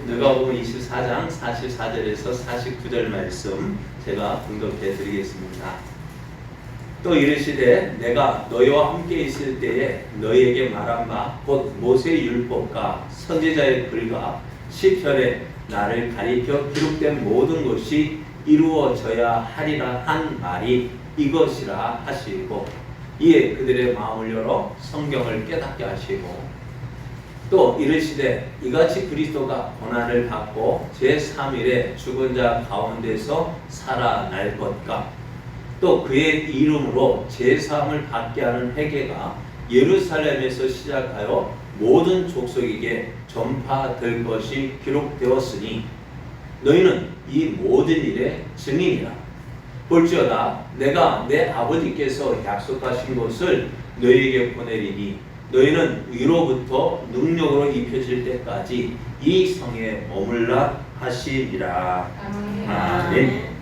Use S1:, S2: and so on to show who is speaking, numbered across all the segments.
S1: 누가복음 24장 44절에서 49절 말씀 제가 공독해 드리겠습니다. 또 이르시되 내가 너희와 함께 있을 때에 너희에게 말한 바 곧 모세의 율법과 선지자의 글과 시편에 나를 가리켜 기록된 모든 것이 이루어져야 하리라 한 말이 이것이라 하시고, 이에 그들의 마음을 열어 성경을 깨닫게 하시고, 또 이르시되 이같이 그리스도가 고난을 받고 제3일에 죽은 자 가운데서 살아날 것과 또 그의 이름으로 제사함을 받게 하는 회개가 예루살렘에서 시작하여 모든 족속에게 전파될 것이 기록되었으니 너희는 이 모든 일의 증인이라. 볼지어다 내가 내 아버지께서 약속하신 것을 너희에게 보내리니 너희는 위로부터 능력으로 입혀질 때까지 이 성에 머물라 하시리라. 아멘.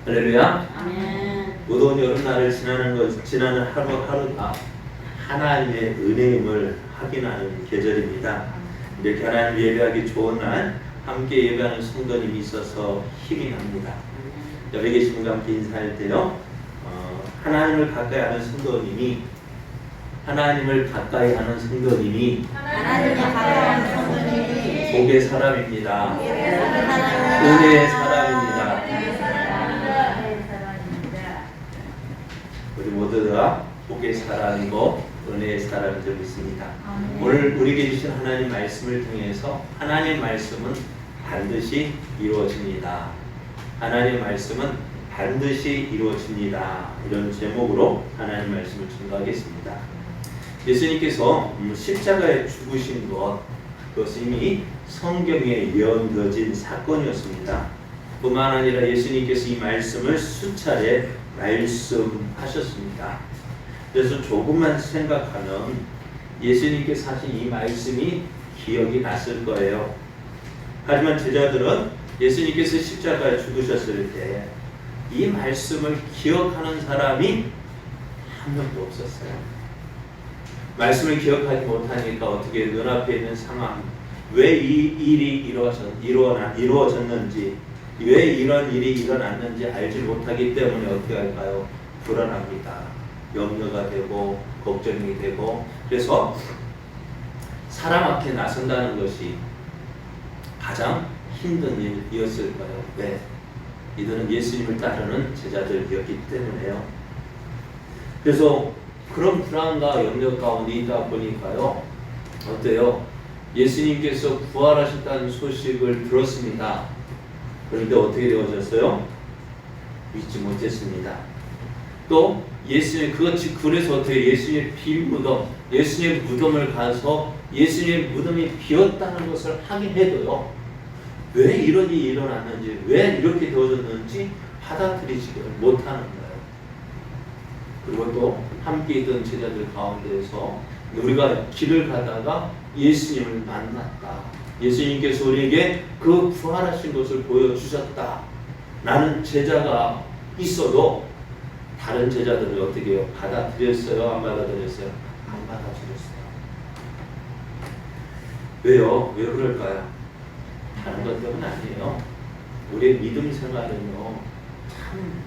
S1: 할렐루야.
S2: 아멘.
S1: 무더운 여름날을 지나는 하루하루가 하나님의 은혜임을 확인하는 계절입니다. 이렇게 하나님 예배하기 좋은 날 함께 예배하는 성도님이 있어서 힘이 납니다. 여기 계신 분과 함께 인사할 때요, 하나님을 가까이 하는 성도님이 복의 사람입니다. 은혜의 사람입니다. 우리 모두가 복의 사람이고 은혜의 사람인 줄 믿습니다. 오늘 우리에게 주신 하나님 말씀을 통해서 하나님 말씀은 반드시 이루어집니다. 하나님 말씀은 반드시 이루어집니다. 이런 제목으로 하나님 말씀을 증거하겠습니다. 예수님께서 십자가에 죽으신 것, 그것은 이미 성경에 예언되어진 사건이었습니다. 뿐만 아니라 예수님께서 이 말씀을 수차례 말씀하셨습니다. 그래서 조금만 생각하면 예수님께서 하신 이 말씀이 기억이 났을 거예요. 하지만 제자들은 예수님께서 십자가에 죽으셨을 때 이 말씀을 기억하는 사람이 한 명도 없었어요. 말씀을 기억하지 못하니까 어떻게 눈앞에 있는 상황, 왜 이 일이 이루어졌는지, 왜 이런 일이 일어났는지 알지 못하기 때문에 어떻게 할까요? 불안합니다. 염려가 되고 걱정이 되고, 그래서 사람 앞에 나선다는 것이 가장 힘든 일이었을 거예요. 왜? 이들은 예수님을 따르는 제자들이었기 때문에요. 그래서 그런 불안과 염려 가운데 있다 보니까요, 어때요? 예수님께서 부활하셨다는 소식을 들었습니다. 그런데 어떻게 되어졌어요? 믿지 못했습니다. 또 예수님, 그래서 어떻게 예수님의 빈무덤, 예수님의 무덤을 가서 예수님의 무덤이 비었다는 것을 확인해도요, 왜 이런 일이 일어났는지, 왜 이렇게 되어졌는지 받아들이지를 못하는 거예요. 그리고 또 함께 있던 제자들 가운데서 우리가 길을 가다가 예수님을 만났다, 예수님께서 우리에게 그 부활하신 것을 보여주셨다 라는 제자가 있어도 다른 제자들은 어떻게 해요? 받아들였어요? 안 받아들였어요? 안 받아들였어요. 왜요? 왜 그럴까요? 다른 것 때문은 아니에요. 우리의 믿음 생활은요, 참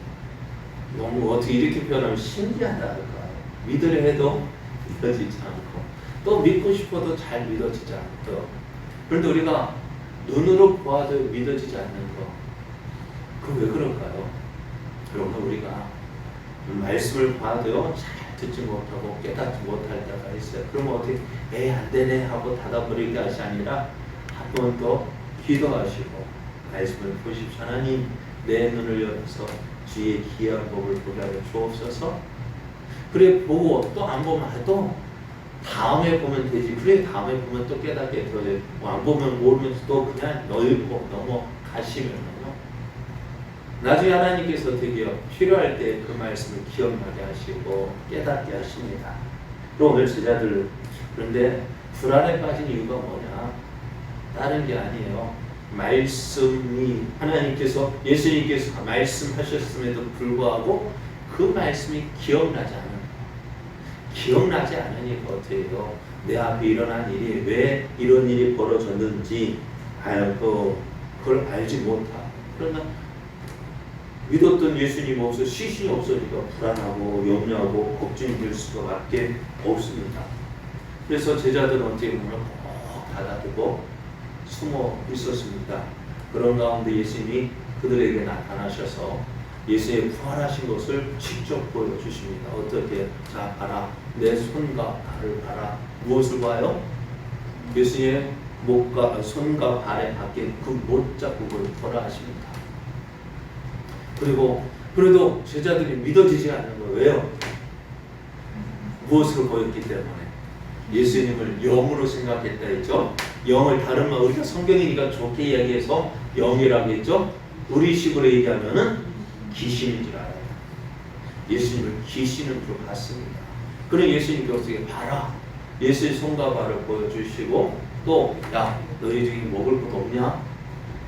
S1: 너무 어떻게 이렇게 표현하면 신기하다 할까요? 믿으려 해도 믿어지지 않고, 또 믿고 싶어도 잘 믿어지지 않고, 그런데 우리가 눈으로 보아도 믿어지지 않는 거, 그건 왜 그럴까요? 여러분, 우리가 말씀을 봐도요, 잘 듣지 못하고 깨닫지 못할 때가 있어요. 그러면 어떻게 안 되네 하고 닫아버릴 것이 아니라 한 번 더 기도하시고 말씀을 보십시오. 하나님, 내 눈을 열어서 주의 기이한 법을 보게 하여 주옵소서. 그래, 보고 또 안 보면 또 다음에 보면 되지. 그래, 다음에 보면 또 깨닫게 되어요. 안 보면 모르면서 또 그냥 넓고 넘어가시면요, 나중에 하나님께서 어떻게 해요? 필요할 때 그 말씀을 기억나게 하시고 깨닫게 하십니다. 그럼 오늘 제자들, 그런데 불안에 빠진 이유가 뭐냐? 다른 게 아니에요. 말씀이, 하나님께서, 예수님께서 말씀하셨음에도 불구하고 그 말씀이 기억나지 않으니까 어떻게 해요? 내 앞에 일어난 일이 왜 이런 일이 벌어졌는지 그걸 알지 못하고, 그러나 믿었던 예수님 없어 시신이 없으니까 불안하고 염려하고 걱정될 수밖에 없습니다. 그래서 제자들은 어떻게 보면 꼭 닫아두고 숨어 있었습니다. 그런 가운데 예수님이 그들에게 나타나셔서 예수의 부활하신 것을 직접 보여주십니다. 어떻게? 자, 봐라. 내 손과 발을 봐라. 무엇을 봐요? 예수의 목과 손과 발에 박힌 그 못자국을 보라 하십니다. 그리고 그래도 제자들이 믿어지지 않는 거예요. 왜요? 무엇으로 보였기 때문에. 예수님을 영으로 생각했다 했죠. 영을 다른 말, 우리가 성경이니까 좋게 이야기해서 영이라고 했죠. 우리식으로 얘기하면은 귀신인 줄 알아요. 예수님을 귀신으로 봤습니다. 그럼 예수님께서 어떻게 봐라. 예수의 손과 발을 보여주시고 또 야, 너희 중에 먹을 것 없냐?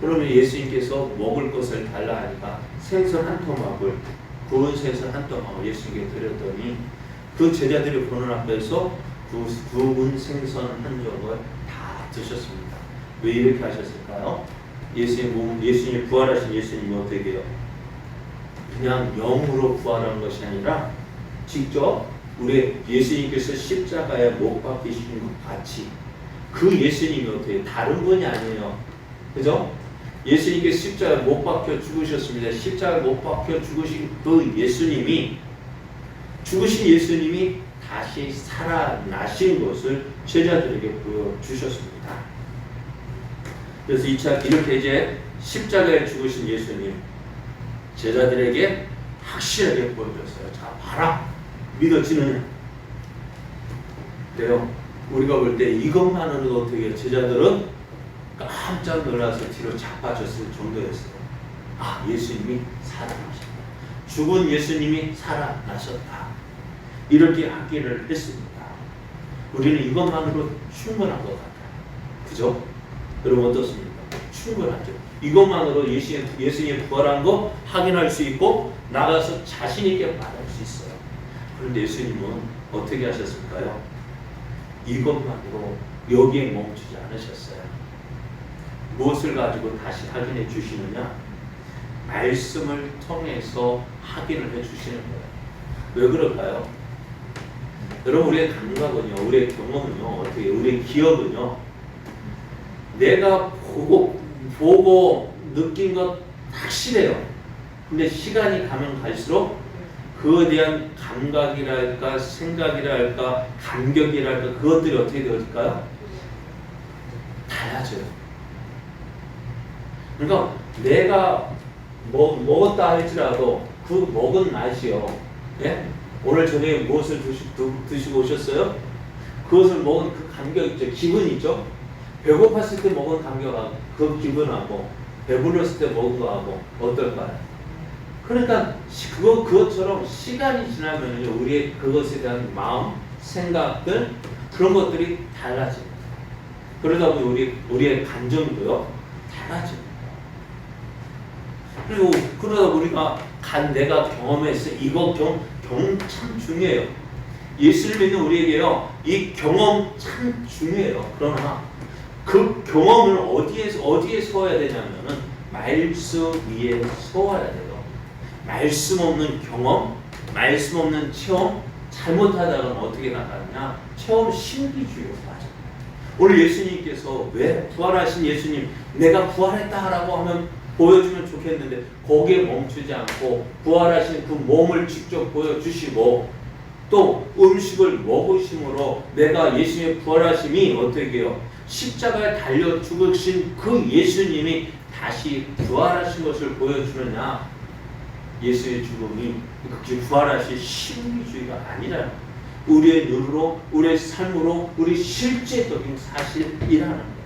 S1: 그러면 예수님께서 먹을 것을 달라 하니까 생선 한 토막을, 구운 생선 한 토막을 예수님께 드렸더니 그 제자들이 보는 앞에서 구운 생선 한 점을 다 드셨습니다. 왜 이렇게 하셨을까요? 예수님 부활하신 예수님이 어떻게 해요? 그냥 영으로 부활한 것이 아니라 직접 우리 예수님께서 십자가에 못 박히신 것 같이 그 예수님이 어떻게 다른 분이 아니에요. 그죠? 예수님께서 십자가에 못 박혀 죽으셨습니다. 십자가에 못 박혀 죽으신 그 예수님이, 죽으신 예수님이 다시 살아나신 것을 제자들에게 보여주셨습니다. 그래서 이렇게 이제 십자가에 죽으신 예수님 제자들에게 확실하게 보여줬어요. 자, 봐라. 믿어지느냐? 그래요. 우리가 볼 때 이것만으로도 어떻게 제자들은 깜짝 놀라서 뒤로 자빠졌을 정도였어요. 아, 예수님이 살아나셨다. 죽은 예수님이 살아나셨다. 이렇게 하기를 했습니다. 우리는 이것만으로 충분한 것 같아요. 그죠? 여러분 어떻습니까? 충분하죠. 이것만으로 예수님이 부활한 거 확인할 수 있고 나가서 자신 있게 말할 수 있어요. 그런데 예수님은 어떻게 하셨을까요? 이것만으로 여기에 멈추지 않으셨어요. 무엇을 가지고 다시 확인해 주시느냐? 말씀을 통해서 확인을 해 주시는 거예요. 왜 그럴까요? 여러분, 우리의 감각은요, 우리의 경험은요, 어떻게, 우리의 기억은요, 내가 보고 느낀 것 확실해요. 근데 시간이 가면 갈수록 그에 대한 감각이랄까, 생각이랄까, 감격이랄까, 그것들이 어떻게 되어질까요? 달라져요. 그러니까 내가 먹었다 할지라도 그 먹은 맛이요. 예? 오늘 저녁에 무엇을 드시고 오셨어요? 그것을 먹은 그 감격 있죠. 기분 있죠. 배고팠을 때 먹은 감격하고 그 기분하고 배불렀을 때 먹은 거하고 어떨까요? 그러니까 그것처럼 시간이 지나면요, 우리의 그것에 대한 마음, 생각들, 그런 것들이 달라집니다. 그러다 보니 우리의 감정도요 달라집니다. 그리고 그러다 우리가 내가 경험했어. 이거 경험 참 중요해요. 예수를 믿는 우리에게요, 이 경험 참 중요해요. 그러나 그 경험을 어디에 세워야 되냐면은 말씀 위에 세워야 돼요. 말씀 없는 경험, 말씀 없는 체험, 잘못하다가는 어떻게 나가느냐? 체험 신기주의로 빠져요. 오늘 예수님께서 왜 부활하신 예수님, 내가 부활했다라고 하면 보여주면 좋겠는데 거기에 멈추지 않고 부활하신 그 몸을 직접 보여주시고 또 음식을 먹으심으로 내가 예수님의 부활하심이 어떻게 해요? 십자가에 달려 죽으신 그 예수님이 다시 부활하신 것을 보여주느냐? 예수의 죽음이 그 부활하신 신비주의가 아니라 우리의 눈으로, 우리의 삶으로, 우리 실제적인 사실이라는 거예요.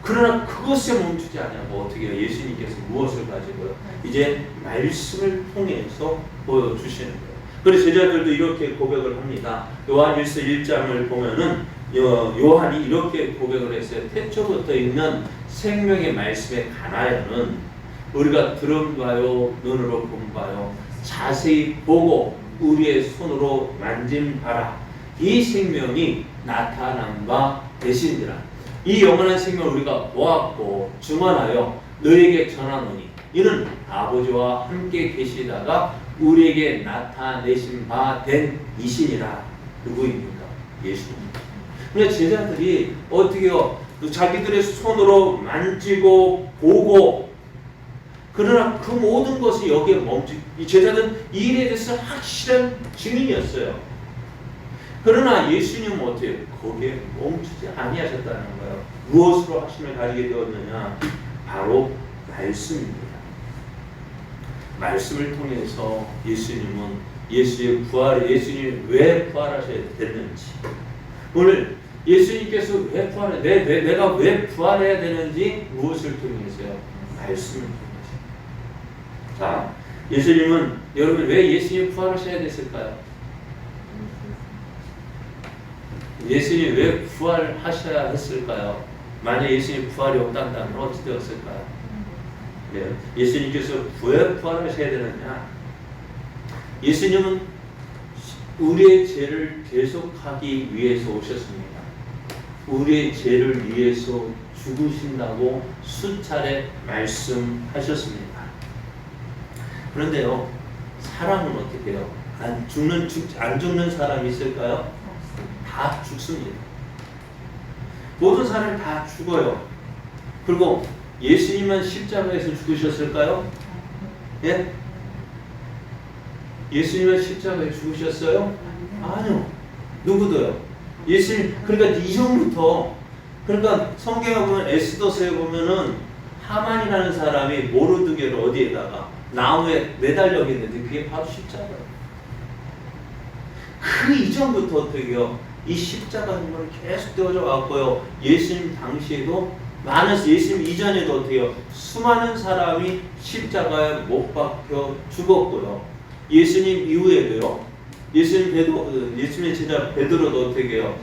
S1: 그러나 그것에 멈추지 않냐고 어떻게 해요? 예수님께서 무엇을 가지고요? 이제 말씀을 통해서 보여주시는 거예요. 그래서 제자들도 이렇게 고백을 합니다. 요한일서 1장을 보면은 요한이 이렇게 고백을 했어요. 태초부터 있는 생명의 말씀에 관하여는 우리가 들은 바요, 눈으로 본 바요, 자세히 보고 우리의 손으로 만진 바라. 이 생명이 나타난 바 되신지라. 이 영원한 생명을 우리가 보았고 증언하여 너에게 전하노니 이는 아버지와 함께 계시다가 우리에게 나타내신 바 된 이신이라. 누구입니까? 예수입니다. 그런데 제자들이 어떻게요? 자기들의 손으로 만지고 보고, 그러나 그 모든 것이 여기에 이 제자들은 이 일에 대해서 확실한 증인이었어요. 그러나 예수님은 어때요? 거기에 멈추지 아니하셨다는 거예요. 무엇으로 확신을 가지게 되었느냐? 바로 말씀입니다. 말씀을 통해서 예수님은 예수님이 왜 부활하셔야 됐는지, 오늘 예수님께서 왜 내가 왜 부활해야 되는지 무엇을 통해서요? 말씀을 통해서. 자, 예수님은 여러분 왜 예수님이 부활하셔야 됐을까요? 예수님이 왜 부활하셔야 했을까요? 만약 예수님이 부활이 없다면 어찌 되었을까요? 네, 예수님께서 왜 부활하셔야 되느냐? 예수님은 우리의 죄를 대속하기 위해서 오셨습니다. 우리의 죄를 위해서 죽으신다고 수차례 말씀하셨습니다. 그런데요, 사람은 어떻게 해요? 안 죽는 사람이 있을까요? 다 죽습니다. 모든 사람이 다 죽어요. 그리고 예수님만 십자가에서 죽으셨을까요? 예? 예수님은 십자가에 죽으셨어요? 아니요. 누구도요? 예수님, 그러니까 이전부터, 그러니까 성경에 보면 에스더서에 보면은 하만이라는 사람이 모르드게를 어디에다가 나무에 매달려 있는데 그게 바로 십자가예요. 그 이전부터 어떻게요? 이 십자가는 계속 되어져 왔고요. 예수님 당시에도 예수님 이전에도 어떻게요? 수많은 사람이 십자가에 못 박혀 죽었고요. 예수님 이후에도요. 예수님의 제자 베드로도 어떻게 해요?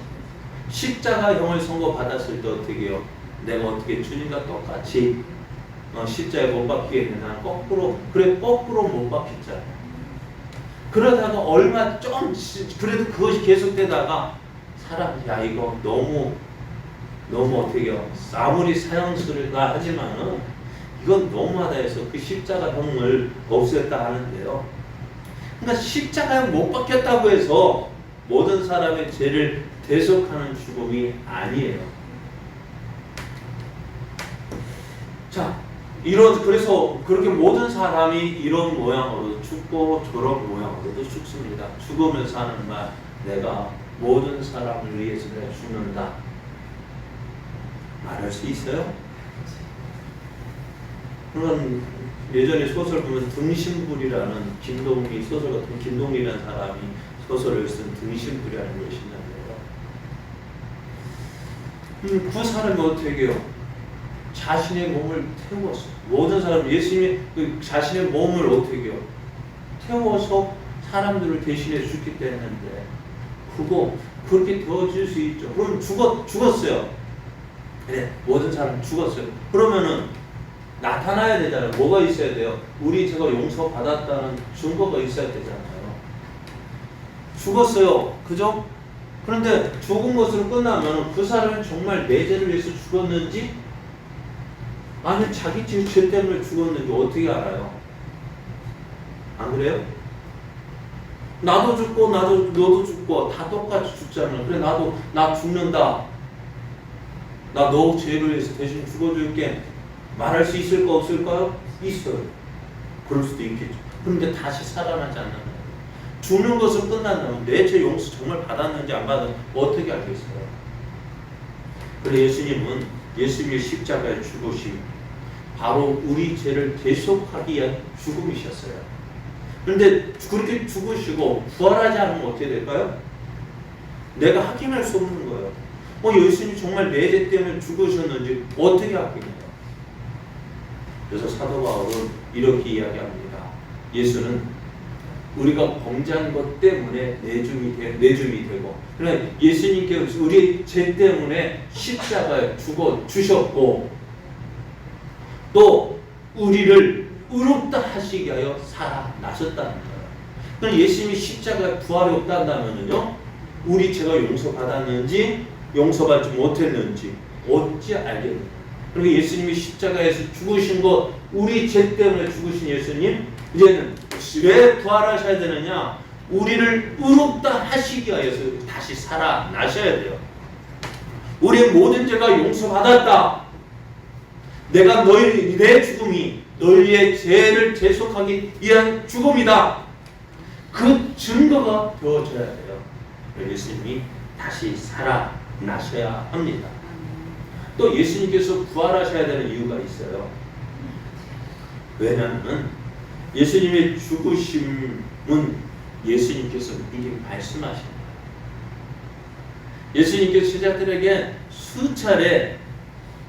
S1: 십자가형을 선고받았을 때 어떻게 해요? 내가 어떻게 주님과 똑같이 십자가에 못 박히겠네. 난 거꾸로 못 박혔잖아요. 그러다가 그래도 그것이 계속되다가 야 이거 너무 어떻게 해요? 아무리 사형수가 하지만은 이건 너무하다 해서 그 십자가형을 없앴다 하는데요. 그러니까 십자가에 못 박혔다고 해서 모든 사람의 죄를 대속하는 죽음이 아니에요. 자, 그래서 그렇게 모든 사람이 이런 모양으로 죽고 저런 모양으로도 죽습니다. 죽으면서 하는 말, 내가 모든 사람을 위해서 내가 죽는다. 말할 수 있어요? 그런 예전에 소설 보면 등신불이라는 김동리 소설 같은 김동리라는 사람이 소설을 쓴 등신불이라는 것이 있는데요. 그 사람이 어떻게 해요? 자신의 몸을 태웠어요. 모든 사람 예수님이 자신의 몸을 어떻게 해요? 태워서 사람들을 대신해 죽기 때문에 그렇게 되어질 수 있죠. 그럼 죽었어요. 네, 모든 사람 죽었어요. 그러면은 나타나야 되잖아요. 뭐가 있어야 돼요? 제가 용서받았다는 증거가 있어야 되잖아요. 죽었어요. 그죠? 그런데 죽은 것으로 끝나면 그 사람이 정말 내 죄를 위해서 죽었는지 아니면 자기 죄 때문에 죽었는지 어떻게 알아요? 안 그래요? 나도 죽고 너도 죽고 다 똑같이 죽잖아요. 그래 나 죽는다. 나 너 죄를 위해서 대신 죽어줄게. 말할 수 있을까 없을까요? 있어요. 그럴 수도 있겠죠. 그런데 다시 살아나지 않는 거예요. 죽는 것은 끝난다면 내 죄 용서 정말 받았는지 안 받았는지 어떻게 알겠어요? 그래 예수님의 십자가의 죽으심 바로 우리 죄를 대속하기 위한 죽음이셨어요. 그런데 그렇게 죽으시고 부활하지 않으면 어떻게 될까요? 내가 확인할 수 없는 거예요. 예수님이 정말 내 죄 때문에 죽으셨는지 어떻게 확인해요? 그래서 사도 바울은 이렇게 이야기합니다. 예수는 우리가 범죄한 것 때문에 내줌이 되고, 그러나 예수님께서 우리 죄 때문에 십자가에 죽어 주셨고, 또 우리를 의롭다 하시기 위하여 살아나셨다는 거예요. 그럼 예수님이 십자가에 부활이 없다면은요, 우리 죄가 용서받았는지 용서받지 못했는지 어찌 알겠느냐. 그리고 예수님이 십자가에서 죽으신 것, 우리 죄 때문에 죽으신 예수님, 이제는 왜 부활하셔야 되느냐? 우리를 의롭다 하시기 위해서 다시 살아나셔야 돼요. 우리의 모든 죄가 용서받았다. 내가 내 죽음이 너희의 죄를 대속하기 위한 죽음이다. 그 증거가 되어져야 돼요. 예수님이 다시 살아나셔야 합니다. 또 예수님께서 부활하셔야 되는 이유가 있어요. 왜냐하면 예수님의 죽으심은 예수님께서 미리 말씀하신 거예요. 예수님께서 제자들에게 수차례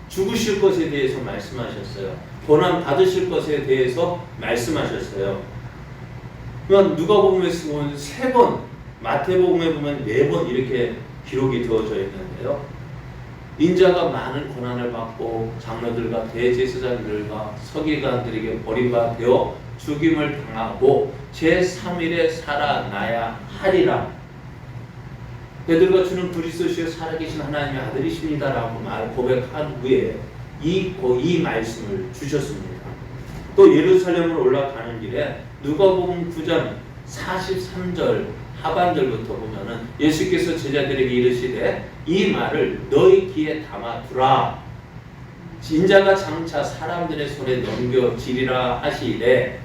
S1: 죽으실 것에 대해서 말씀하셨어요. 고난 받으실 것에 대해서 말씀하셨어요. 그러니까 누가복음에서 보면 3번, 마태복음에 보면 4번 이렇게 기록이 되어져 있는데요. 인자가 많은 고난을 받고 장로들과 대제사장들과 서기관들에게 버림받아 죽임을 당하고 제3일에 살아나야 하리라. 베드로가 주는 그리스도시여 살아계신 하나님의 아들이십니다라고 고백한 후에 이 말씀을 주셨습니다. 또 예루살렘으로 올라가는 길에 누가복음 9장 43절 하반절부터 보면은 예수께서 제자들에게 이르시되 이 말을 너희 귀에 담아두라. 인자가 장차 사람들의 손에 넘겨지리라 하시되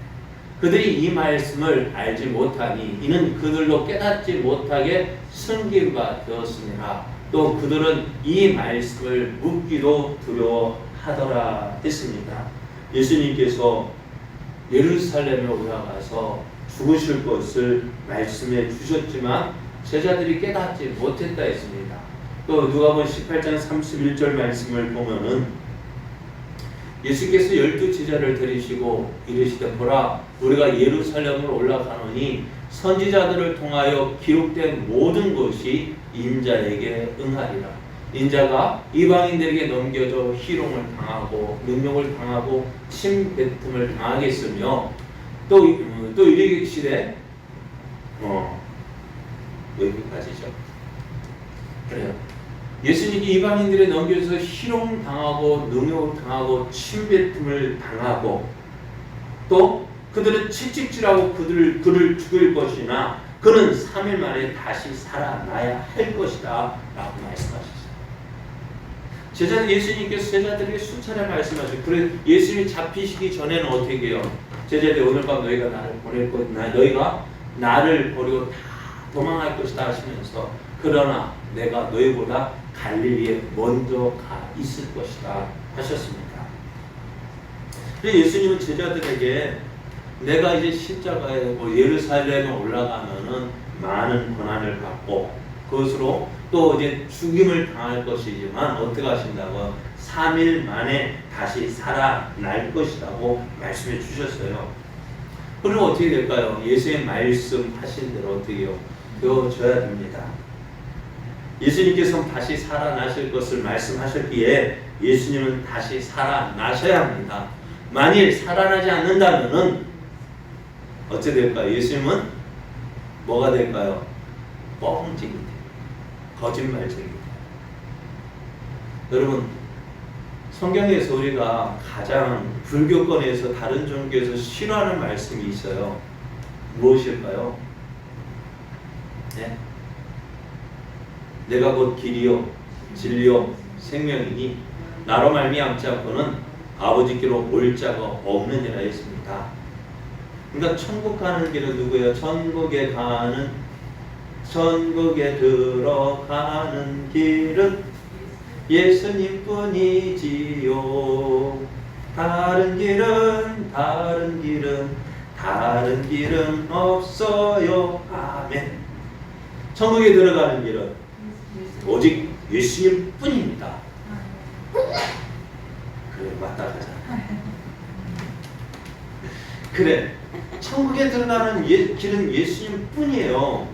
S1: 그들이 이 말씀을 알지 못하니 이는 그들도 깨닫지 못하게 숨긴 바 되었습니다. 또 그들은 이 말씀을 묻기도 두려워하더라 했습니다. 예수님께서 예루살렘에 올라가서 죽으실 것을 말씀해 주셨지만 제자들이 깨닫지 못했다 했습니다. 또 누가복음 18장 31절 말씀을 보면은 예수께서 12제자를 데리시고 이르시되 보라 우리가 예루살렘으로 올라가노니 선지자들을 통하여 기록된 모든 것이 인자에게 응하리라. 인자가 이방인들에게 넘겨져 희롱을 당하고 능욕을 당하고 침뱉음을 당하겠으며 또 이르시되 여기까지죠. 그래요. 예수님이 이방인들에 넘겨져서 희롱 당하고 능욕을 당하고 침뱉음을 당하고 또 그들은 채찍질하고 그를 죽일 것이나 그는 3일 만에 다시 살아나야 할 것이다 라고 말씀하셨어요. 예수님께서 제자들에게 수차례 말씀하셨어요. 그래 예수님이 잡히시기 전에는 어떻게 해요? 제자들 오늘 밤 너희가 나를 보낼 것이나 너희가 나를 버리고 다 도망할 것이다 하시면서 그러나 내가 너희보다 갈릴리에 먼저 가 있을 것이다 하셨습니다. 그래서 예수님은 제자들에게 내가 이제 십자가에 예루살렘에 올라가면은 많은 고난을 받고 그것으로 또 이제 죽임을 당할 것이지만 어떻게 하신다고 3일 만에 다시 살아날 것이라고 말씀해 주셨어요. 그럼 어떻게 될까요? 예수의 말씀하신 대로 어떻게 해요? 되어져야 됩니다. 예수님께서는 다시 살아나실 것을 말씀하셨기에 예수님은 다시 살아나셔야 합니다. 만일 살아나지 않는다면은 어찌 될까요? 예수님은 뭐가 될까요? 뻥튀기 돼요. 거짓말쟁이 돼요. 여러분 성경에서 우리가 가장 불교권에서 다른 종교에서 싫어하는 말씀이 있어요. 무엇일까요? 네? 내가 곧 길이요 진리요 생명이니 나로 말미암지 않고는 아버지께로 올 자가 없느니라 했습니다. 그러니까 천국 가는 길은 누구예요? 천국에 들어가는 길은 예수님뿐이지요. 다른 길은 없어요. 아멘. 천국에 들어가는 길은 오직 예수님뿐입니다. 그래 맞다 가자. 그래 천국에 들어가는 길은 예수님뿐이에요.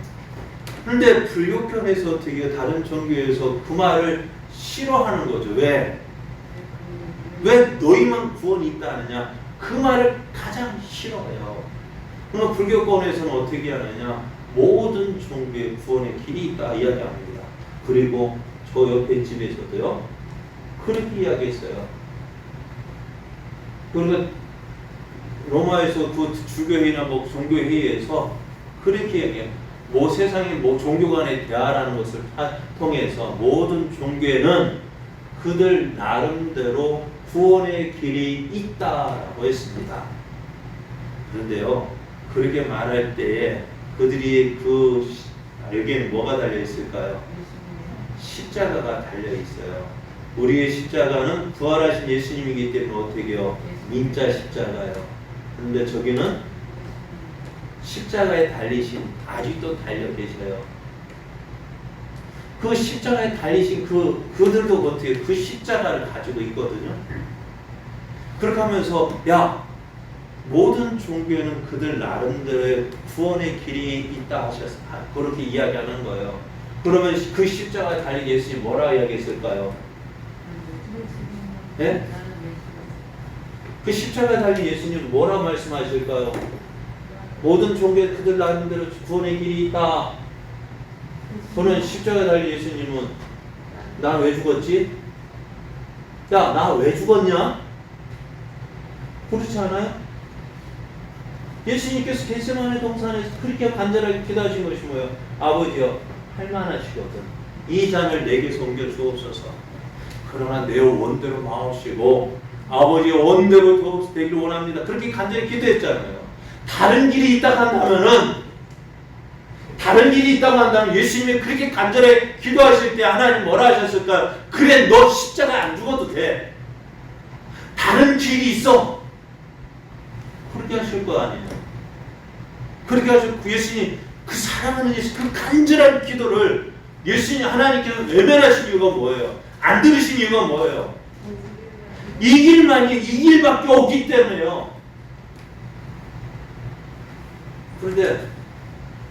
S1: 그런데 불교권에서 어떻게 다른 종교에서 그 말을 싫어하는 거죠. 왜 너희만 구원이 있다 하느냐? 그 말을 가장 싫어해요. 그럼 불교권에서는 어떻게 하느냐? 모든 종교의 구원의 길이 있다 이야기합니다. 그리고 저 옆에 집에서도요 그렇게 이야기했어요. 그러니까 로마에서 그 주교회의나 뭐 종교회의에서 그렇게 얘기해요. 뭐 세상의 뭐 종교 간의 대화라는 것을 통해서 모든 종교에는 그들 나름대로 구원의 길이 있다라고 했습니다. 그런데요, 그렇게 말할 때에 그들이 여기에는 뭐가 달려 있을까요? 십자가가 달려 있어요. 우리의 십자가는 부활하신 예수님이기 때문에 어떻게 해요? 민자 십자가요. 그런데 저기는 십자가에 달리신 아직도 달려 계셔요. 그 십자가에 달리신 그들도 어떻게 그 십자가를 가지고 있거든요. 그렇게 하면서 모든 종교에는 그들 나름대로의 구원의 길이 있다 하셔서 그렇게 이야기하는 거예요. 그러면 그 십자가에 달린 예수님 뭐라 이야기했을까요? 네? 그 십자가에 달린 예수님 뭐라 말씀하실까요? 모든 종교에 그들 나름대로 구원의 길이 있다. 저는 십자가에 달린 예수님은 나 왜 죽었지? 나 왜 죽었냐? 그렇지 않아요? 예수님께서 겟세마네 동산에서 그렇게 간절하게 기도하신 것이 뭐예요? 아버지여 할만하시거든 이 잔을 내게 옮겨 주옵소서. 그러나 내 원대로 마옵시고 아버지의 원대로 되기를 원합니다. 그렇게 간절히 기도했잖아요. 다른 길이 있다고 한다면 예수님이 그렇게 간절히 기도하실 때 하나님 뭐라 하셨을까요? 그래 너 십자가 안 죽어도 돼. 다른 길이 있어. 그렇게 하실 거 아니에요. 그렇게 하셨고 예수님 그 사랑하는 예수 그 간절한 기도를 예수님 하나님께서 외면하신 이유가 뭐예요? 안 들으신 이유가 뭐예요? 이 길밖에 없기 때문에요. 그런데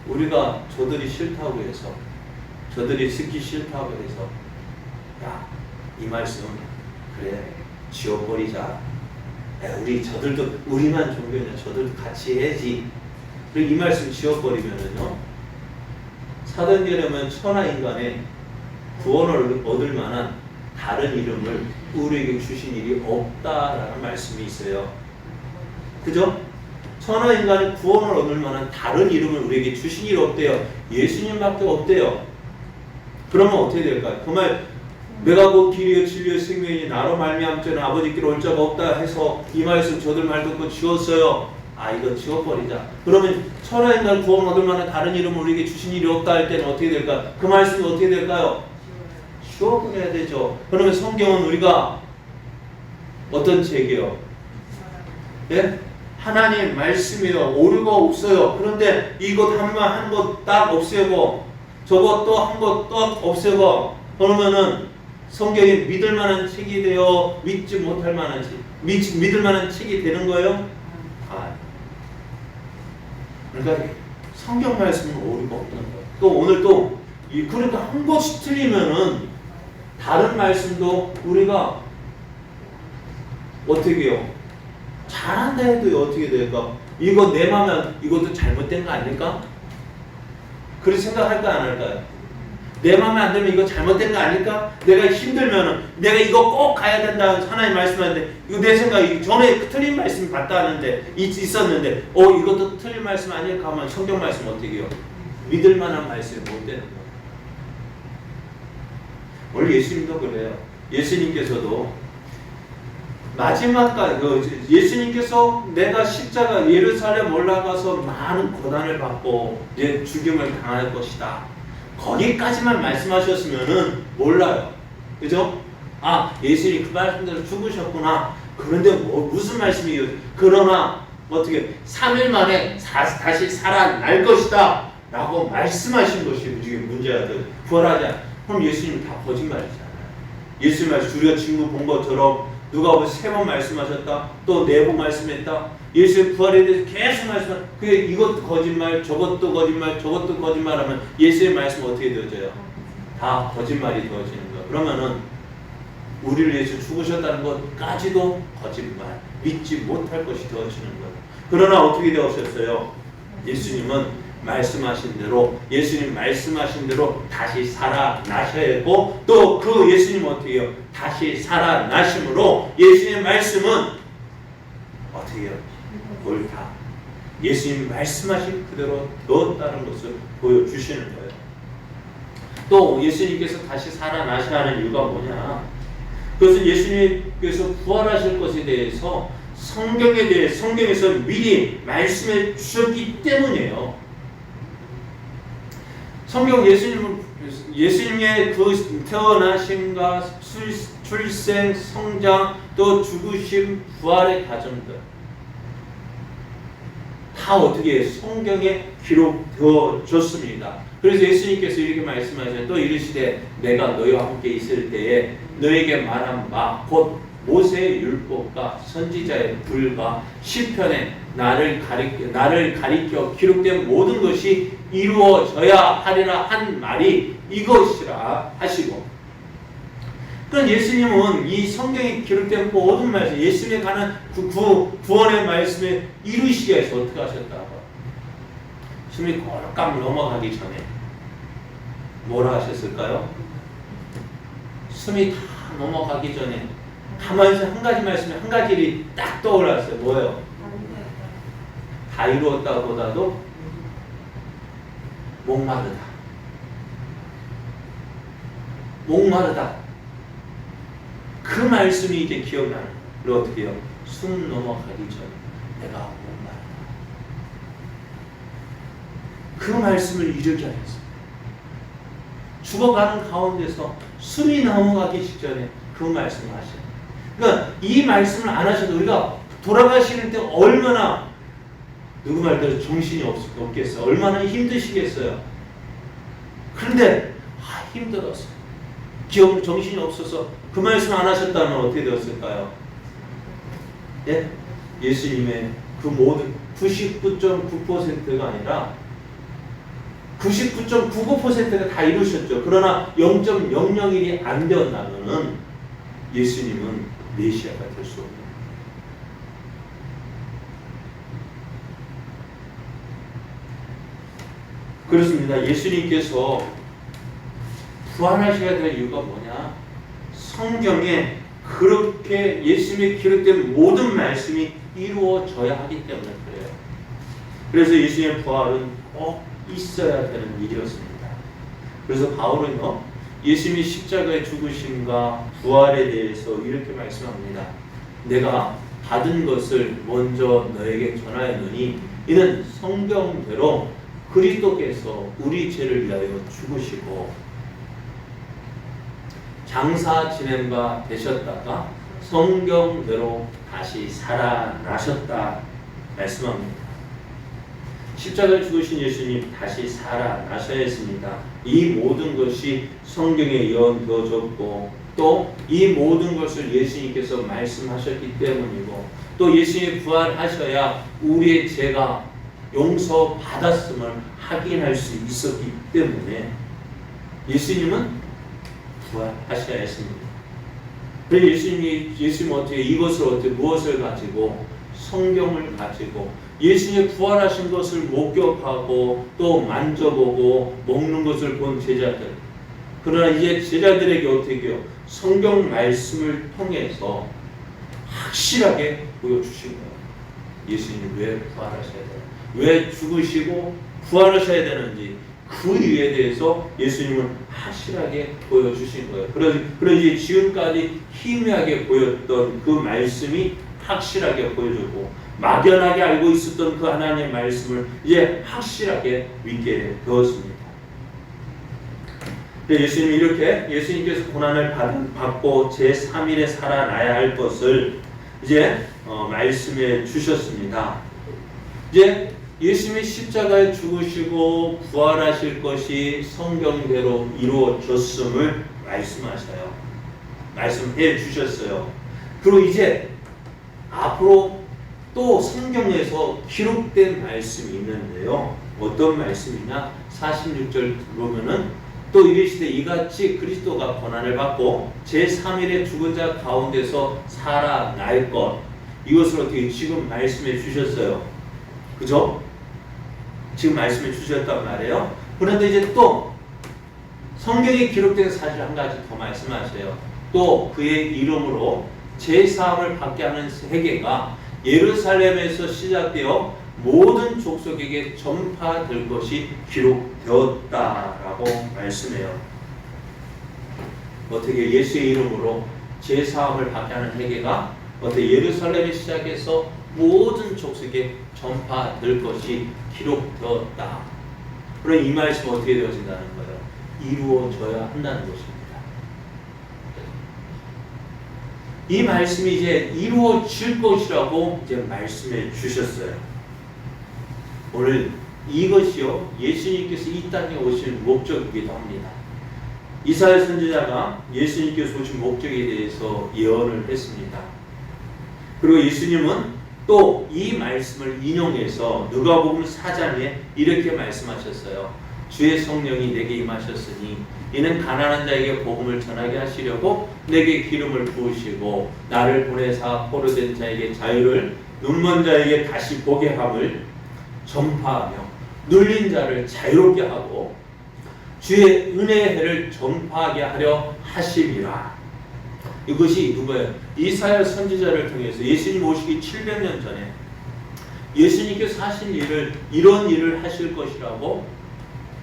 S1: 우리가 저들이 싫다고 해서 저들이 듣기 싫다고 해서 이 말씀 그래 지워버리자. 우리만 종교냐 저들도 같이 해야지. 그리고 이 말씀 지워버리면은요 사도행전에는 천하 인간의 구원을 얻을 만한 다른 이름을 우리에게 주신 일이 없다라는 말씀이 있어요. 그죠? 천하 인간의 구원을 얻을 만한 다른 이름을 우리에게 주신 일이 없대요. 예수님밖에 없대요. 그러면 어떻게 될까요? 그 말 내가 곧 길이요 진리요 생명이니 나로 말미암 자는 아버지께로 올 자가 없다 해서 이 말씀 저들 말 듣고 지웠어요. 이거 지워버리자. 그러면 천하 인간 구원 얻을 만한 다른 이름을 우리에게 주신 일이 없다 할 때는 어떻게 될까요? 그 말씀이 어떻게 될까요? 지워버려야 되죠. 그러면 성경은 우리가 어떤 책이요? 예? 하나님 말씀이요. 오류가 없어요. 그런데 이것 한 것 딱 없애고 저것 또 한 것 또 없애고 그러면은 성경이 믿을 만한 책이 되어 믿지 못할 만한 책, 믿을 만한 책이 되는 거예요? 그러니까 성경 말씀은 오류가 없는 거예요. 또 오늘 그러니까 한 것이 틀리면은 다른 말씀도 우리가 어떻게 해요? 잘한다 해도 어떻게 될까? 이거 내 맘에 이것도 잘못된 거 아닐까? 그렇게 생각할까 안 할까요? 내 맘에 안 들면 이거 잘못된 거 아닐까? 내가 힘들면은 내가 이거 꼭 가야 된다 하나님 말씀하는데 이거 내 생각이 전에 틀린 말씀 봤다 하는데 있었는데 이것도 틀린 말씀 아닐까 하면 성경 말씀 어떻게 해요? 믿을 만한 말씀이 못 되는 거예요. 원래 예수님도 그래요. 예수님께서도 마지막까지 예수님께서 내가 십자가 예루살렘 올라가서 많은 고난을 받고 이제 죽임을 당할 것이다. 거기까지만 말씀하셨으면은 몰라요. 그죠? 예수님이 그 말씀대로 죽으셨구나. 그런데 무슨 말씀이에요? 그러나 어떻게 3일 만에 다시 살아날 것이다 라고 말씀하신 것이 문제야. 부활하지. 그럼 예수님 다 거짓말이잖아요. 예수님 말씀 우리가 지금 본 것처럼 누가 3번 말씀하셨다. 또 4번 말씀했다. 예수의 부활에 대해서 계속 말씀하셨다. 이것도 거짓말, 저것도 거짓말, 저것도 거짓말하면 예수의 말씀 어떻게 되어져요? 다 거짓말이 되어지는 거예요. 그러면은 우리를 위해서 죽으셨다는 것까지도 거짓말, 믿지 못할 것이 되어지는 거예요. 그러나 어떻게 되었어요? 예수님은 말씀하신 대로, 예수님 말씀하신 대로 다시 살아나셔야 되고, 또 그 예수님 어떻게 해요? 다시 살아나심으로 예수님의 말씀은 어떻게 해요? 옳다. 예수님 말씀하신 그대로 넣었다는 것을 보여주시는 거예요. 또 예수님께서 다시 살아나셔야 하는 이유가 뭐냐? 그것은 예수님께서 부활하실 것에 대해서 성경에서 미리 말씀해 주셨기 때문이에요. 성경 예수님의 그 태어나심과 출생, 성장, 또 죽으심, 부활의 과정들 다 어떻게 성경에 기록되어졌습니다. 그래서 예수님께서 이렇게 말씀하셔요. 또 이르시되 내가 너희와 함께 있을 때에 너에게 말한 바 곧 모세의 율법과 선지자의 글과 시편에 나를 가리켜 기록된 모든 것이 이루어져야 하리라 한 말이 이것이라 하시고, 그럼 예수님은 이 성경에 기록된 모든 말씀, 예수님에 관한 구원의 말씀에 이루시기 위해서 어떻게 하셨다고? 숨이 꼴깍 넘어가기 전에 뭐라 하셨을까요? 숨이 다 넘어가기 전에 가만히 있어 한 가지 말씀에 한 가지 일이 딱 떠올랐어요. 뭐예요? 다 이루었다 보다도 목마르다. 목마르다. 그 말씀이 이제 기억나는 거예요. 어떻게 해요? 숨 넘어가기 전에 내가 목마르다. 그 말씀을 이루게 하셨어요. 죽어가는 가운데서 숨이 넘어가기 직전에 그 말씀을 하셔요. 그러니까 이 말씀을 안 하셔도 우리가 돌아가시는 때 얼마나 누구 말대로 정신이 없겠어요. 얼마나 힘드시겠어요. 그런데 힘들었어요. 정신이 없어서 그 말씀 안 하셨다면 어떻게 되었을까요? 예? 예수님의 그 모든 99.9%가 아니라 99.99%가 다 이루셨죠. 그러나 0.001이 안 되었다면 예수님은 메시아가 될 수 없는. 그렇습니다. 예수님께서 부활하셔야 될 이유가 뭐냐? 성경에 그렇게 예수님의 기록된 모든 말씀이 이루어져야 하기 때문에 그래요. 그래서 예수님의 부활은 꼭 있어야 되는 일이었습니다. 그래서 바울은요, 예수님이 십자가의 죽으심과 부활에 대해서 이렇게 말씀합니다. 내가 받은 것을 먼저 너에게 전하였노니 이는 성경대로 그리스도께서 우리 죄를 위하여 죽으시고 장사 지낸 바 되셨다가 성경대로 다시 살아나셨다 말씀합니다. 십자가를 죽으신 예수님 다시 살아나셔야 했습니다. 이 모든 것이 성경에 예언되어졌고 또 이 모든 것을 예수님께서 말씀하셨기 때문이고 또 예수님이 부활하셔야 우리의 죄가 용서받았음을 확인할 수 있었기 때문에 예수님은 부활하셔야 했습니다. 그래서 예수님은 어떻게 이것을 무엇을 가지고 성경을 가지고 예수님이 부활하신 것을 목격하고 또 만져보고 먹는 것을 본 제자들, 그러나 이제 제자들에게 어떻게 해요? 성경 말씀을 통해서 확실하게 보여주신 거예요. 예수님이 왜 부활하셔야 되나, 왜 죽으시고 부활하셔야 되는지 그 이유에 대해서 예수님은 확실하게 보여주신 거예요. 그러지 지금까지 희미하게 보였던 그 말씀이 확실하게 보여주고 막연하게 알고 있었던 그 하나님의 말씀을 이제 확실하게 믿게 되었습니다. 예수님이 이렇게 예수님께서 고난을 받고 제3일에 살아나야 할 것을 이제 말씀해 주셨습니다. 이제 예수님이 십자가에 죽으시고 부활하실 것이 성경대로 이루어졌음을 말씀하셔요. 말씀해 주셨어요. 그리고 이제 앞으로 또 성경에서 기록된 말씀이 있는데요. 어떤 말씀이냐? 46절 보면은 또 이르시되 이같이 그리스도가 고난을 받고 제3일에 죽은 자 가운데서 살아날 것, 이것을 어떻게 지금 말씀해 주셨어요. 그죠? 지금 말씀해 주셨단 말이에요. 그런데 이제 또 성경에 기록된 사실 한 가지 더 말씀하세요. 또 그의 이름으로 제사함을 받게 하는 세계가 예루살렘에서 시작되어 모든 족속에게 전파될 것이 기록되었다라고 말씀해요. 어떻게 예수의 이름으로 제사함을 받게 하는 세계가 어떻게 예루살렘에 시작해서 모든 족속에 전파될 것이 기록되었다. 그럼 이 말씀은 어떻게 되어진다는 거예요? 이루어져야 한다는 것입니다. 이 말씀이 이제 이루어질 것이라고 이제 말씀해 주셨어요. 오늘 이것이요 예수님께서 이 땅에 오신 목적이기도 합니다. 이사야 선지자가 예수님께서 오신 목적에 대해서 예언을 했습니다. 그리고 예수님은 또 이 말씀을 인용해서 누가복음 4장에 이렇게 말씀하셨어요. 주의 성령이 내게 임하셨으니 이는 가난한 자에게 복음을 전하게 하시려고 내게 기름을 부으시고 나를 보내사 포로된 자에게 자유를 눈먼 자에게 다시 보게 함을 전파하며 눌린 자를 자유롭게 하고 주의 은혜의 해를 전파하게 하려 하심이라. 이것이 누구예요? 이사야 선지자를 통해서 예수님 오시기 700년 전에 예수님께서 하신 일을 이런 일을 하실 것이라고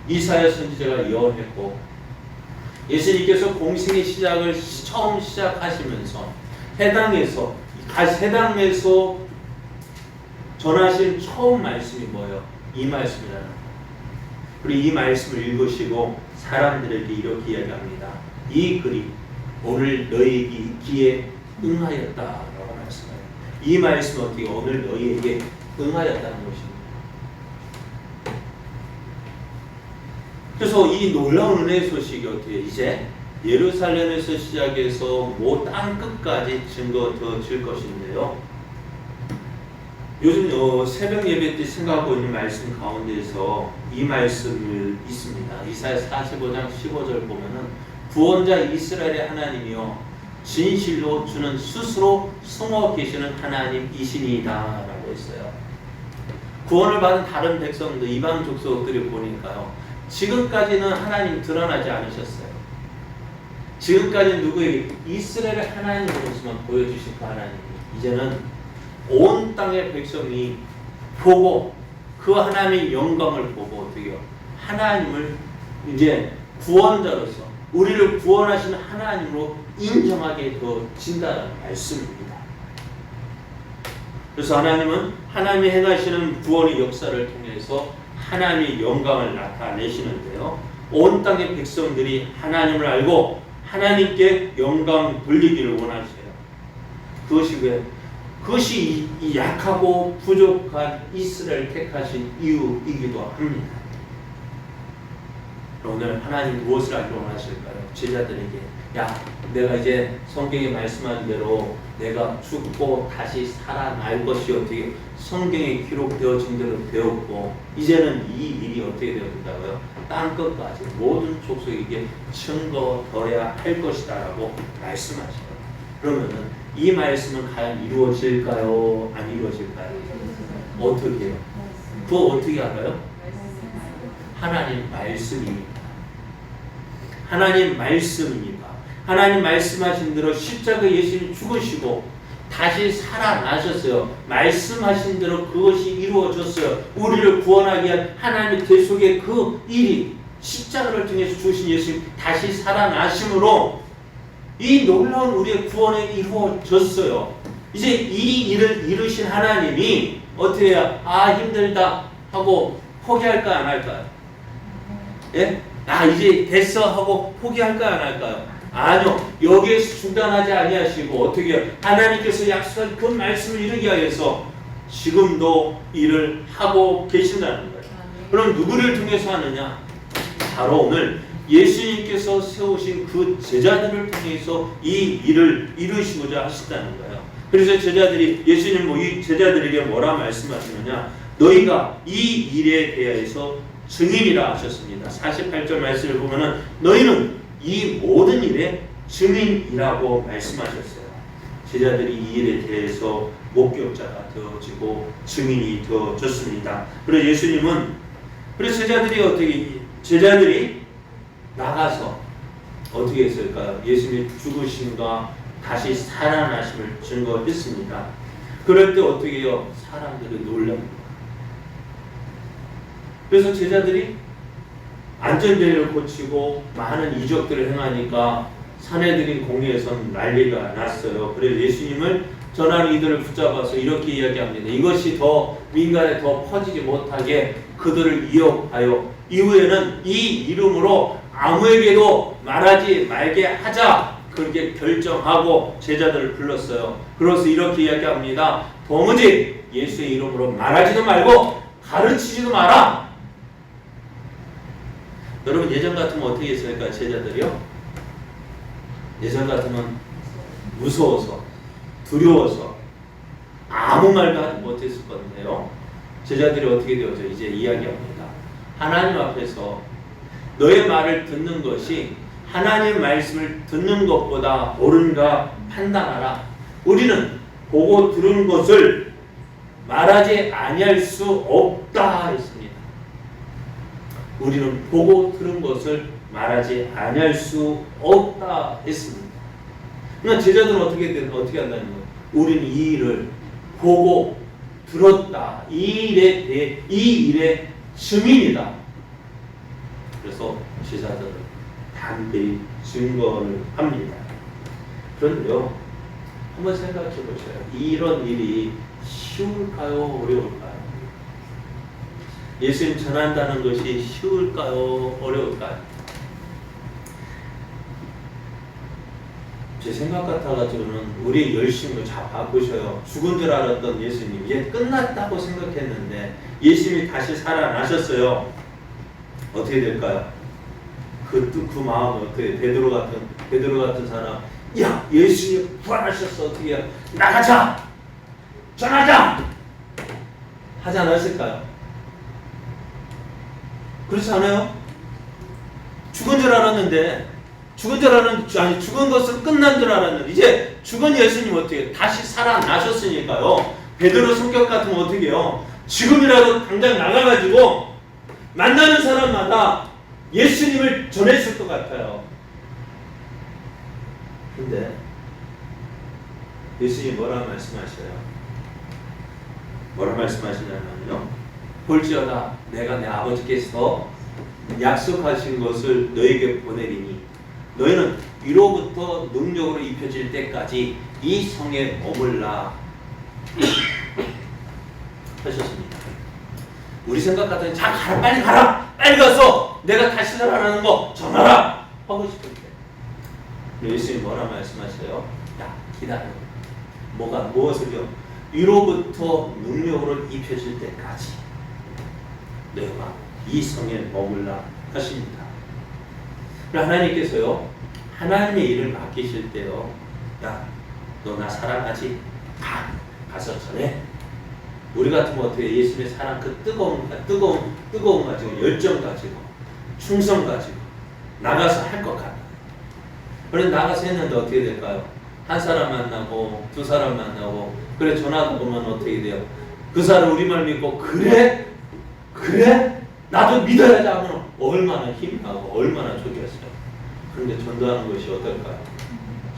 S1: 이사야 선지자가 예언했고 예수님께서 공생의 시작을 처음 시작하시면서 해당에서 전하신 처음 말씀이 뭐예요? 이 말씀이라는 거예요. 그리고 이 말씀을 읽으시고 사람들에게 이렇게 이야기합니다. 이 글이 오늘 너희 귀에 응하였다라고 말씀해요. 이 말씀은 어떻게 오늘 너희에게 응하였다는 것입니다. 그래서 이 놀라운 은혜의 소식이 어떻게 이제 예루살렘에서 시작해서 땅 끝까지 증거되어질 것인데요. 요즘 새벽 예배 때 생각하고 있는 말씀 가운데서 이 말씀이 있습니다. 이사야 45장 15절 보면은 구원자 이스라엘의 하나님이요 진실로 주는 스스로 숨어 계시는 하나님이시니이다 라고 했어요. 구원을 받은 다른 백성들 이방 족속들이 보니까요 지금까지는 하나님 드러나지 않으셨어요. 지금까지는 누구에게 이스라엘의 하나님으로서만 보여주신 그 하나님이 이제는 온 땅의 백성이 보고 그 하나님의 영광을 보고 어떻게요? 하나님을 이제 구원자로서 우리를 구원하시는 하나님으로 인정하게 되어진다는 말씀입니다. 그래서 하나님은 하나님이 행하시는 구원의 역사를 통해서 하나님의 영광을 나타내시는데요. 온 땅의 백성들이 하나님을 알고 하나님께 영광 돌리기를 원하세요. 그것이 왜? 그것이 이 약하고 부족한 이스라엘 택하신 이유이기도 합니다. 오늘 하나님 무엇을 알기 원하실까요? 제자들에게 내가 이제 성경에 말씀한 대로 내가 죽고 다시 살아날 것이 어떻게 성경에 기록되어진 대로 되었고 이제는 이 일이 어떻게 되어진다고요? 땅끝까지 모든 족속에게 증거되어야 할 것이다 라고 말씀하셔요. 그러면은 이 말씀은 과연 이루어질까요? 안 이루어질까요? 어떻게 해요? 그거 어떻게 알아요? 하나님 말씀입니다. 하나님 말씀입니다. 하나님 말씀하신 대로 십자가 예수님 죽으시고 다시 살아나셨어요. 말씀하신 대로 그것이 이루어졌어요. 우리를 구원하기 위한 하나님의 대속의 그 일이 십자가를 통해서 주신 예수님 다시 살아나심으로 이 놀라운 우리의 구원이 이루어졌어요. 이제 이 일을 이루신 하나님이 어떻게 해야 힘들다 하고 포기할까 안 할까요? 예? 이제 됐어 하고 포기할까요 안 할까요? 아니요. 여기에서 중단하지 아니하시고 어떻게 해요? 하나님께서 약속한 그 말씀을 이루기 위해서 지금도 일을 하고 계신다는 거예요. 그럼 누구를 통해서 하느냐? 바로 오늘 예수님께서 세우신 그 제자들을 통해서 이 일을 이루시고자 하신다는 거예요. 그래서 제자들이 예수님 이 제자들에게 뭐라 말씀하시느냐? 너희가 이 일에 대해서 증인이라 하셨습니다. 48절 말씀을 보면은 너희는 이 모든 일의 증인이라고 말씀하셨어요. 제자들이 이 일에 대해서 목격자가 되어지고 증인이 되어졌습니다. 그래서 예수님은 그래서 제자들이 나가서 어떻게 했을까요? 예수님이 죽으심과 다시 살아나심을 증거했습니다. 그럴 때 어떻게 해요? 사람들이 놀랍니다. 그래서 제자들이 안전대를 고치고 많은 이적들을 행하니까 사내들인 공회에서는 난리가 났어요. 그래서 예수님을 전하는 이들을 붙잡아서 이렇게 이야기합니다. 이것이 더 민간에 더 퍼지지 못하게 그들을 이어하여 이후에는 이 이름으로 아무에게도 말하지 말게 하자. 그렇게 결정하고 제자들을 불렀어요. 그래서 이렇게 이야기합니다. 도무지 예수의 이름으로 말하지도 말고 가르치지도 마라. 여러분 예전 같으면 어떻게 했을까? 제자들이요? 예전 같으면 무서워서 두려워서 아무 말도 하지 못했을 건데요. 제자들이 어떻게 되어져? 이제 이야기합니다. 하나님 앞에서 너의 말을 듣는 것이 하나님의 말씀을 듣는 것보다 옳은가 판단하라. 우리는 보고 들은 것을 말하지 아니할 수 없다 했습니다. 우리는 보고 들은 것을 말하지 아니할 수 없다 했습니다. 그러나 제자들은 어떻게 한다는 거예요? 우리는 이 일을 보고 들었다. 이 일의 증인이다. 그래서 제자들은 담대히 증거를 합니다. 그런데요, 한번 생각해 보세요. 이런 일이 쉬울까요? 어려울까요? 예수님 전한다는 것이 쉬울까요? 어려울까요? 제 생각 같아가지고는 우리 열심을 잘 바꾸셔요. 죽은 줄 알았던 예수님 이제 끝났다고 생각했는데 예수님이 다시 살아나셨어요. 어떻게 될까요? 그 마음은 어떻게 베드로 같은 사람, 야 예수님 부활하셨어, 어떻게 해요? 나가자, 전하자 하지 않았을까요? 그렇지 않아요? 죽은 것은 끝난 줄 알았는데 이제 죽은 예수님 어떻게 다시 살아나셨으니까요. 베드로 성격 같으면 어떻게 해요? 지금이라도 당장 나가가지고 만나는 사람마다 예수님을 전했을 것 같아요. 근데 예수님이 뭐라 말씀하셔요? 뭐라 말씀하시냐면요, 볼지어다 내가 내 아버지께서 약속하신 것을 너에게 보내리니 너희는 위로부터 능력으로 입혀질 때까지 이 성에 머물라 하셨습니다. 우리 생각 같으면 자 가라, 빨리 가라, 빨리 가서 내가 다시 살아나는 거 전하라 하고 싶을 때 예수님이 뭐라 말씀하세요? 야 기다려. 무엇을요? 위로부터 능력으로 입혀질 때까지 내가 이 성에 머물라 하십니다. 하나님께서요, 하나님의 일을 맡기실 때요, 야, 너 나 사랑하지? 가서 전해. 우리 같으면 어떻게 예수님의 사랑 그 뜨거움 가지고 열정 가지고 충성 가지고 나가서 할 것 같아요. 그런데 나가서 했는데 어떻게 될까요? 한 사람 만나고 두 사람 만나고 그래 전화도 보면 어떻게 돼요? 그 사람 우리말 믿고 그래 나도 믿어야지 하면 얼마나 힘이 나고 얼마나 좋겠어요. 그런데 전도하는 것이 어떨까요?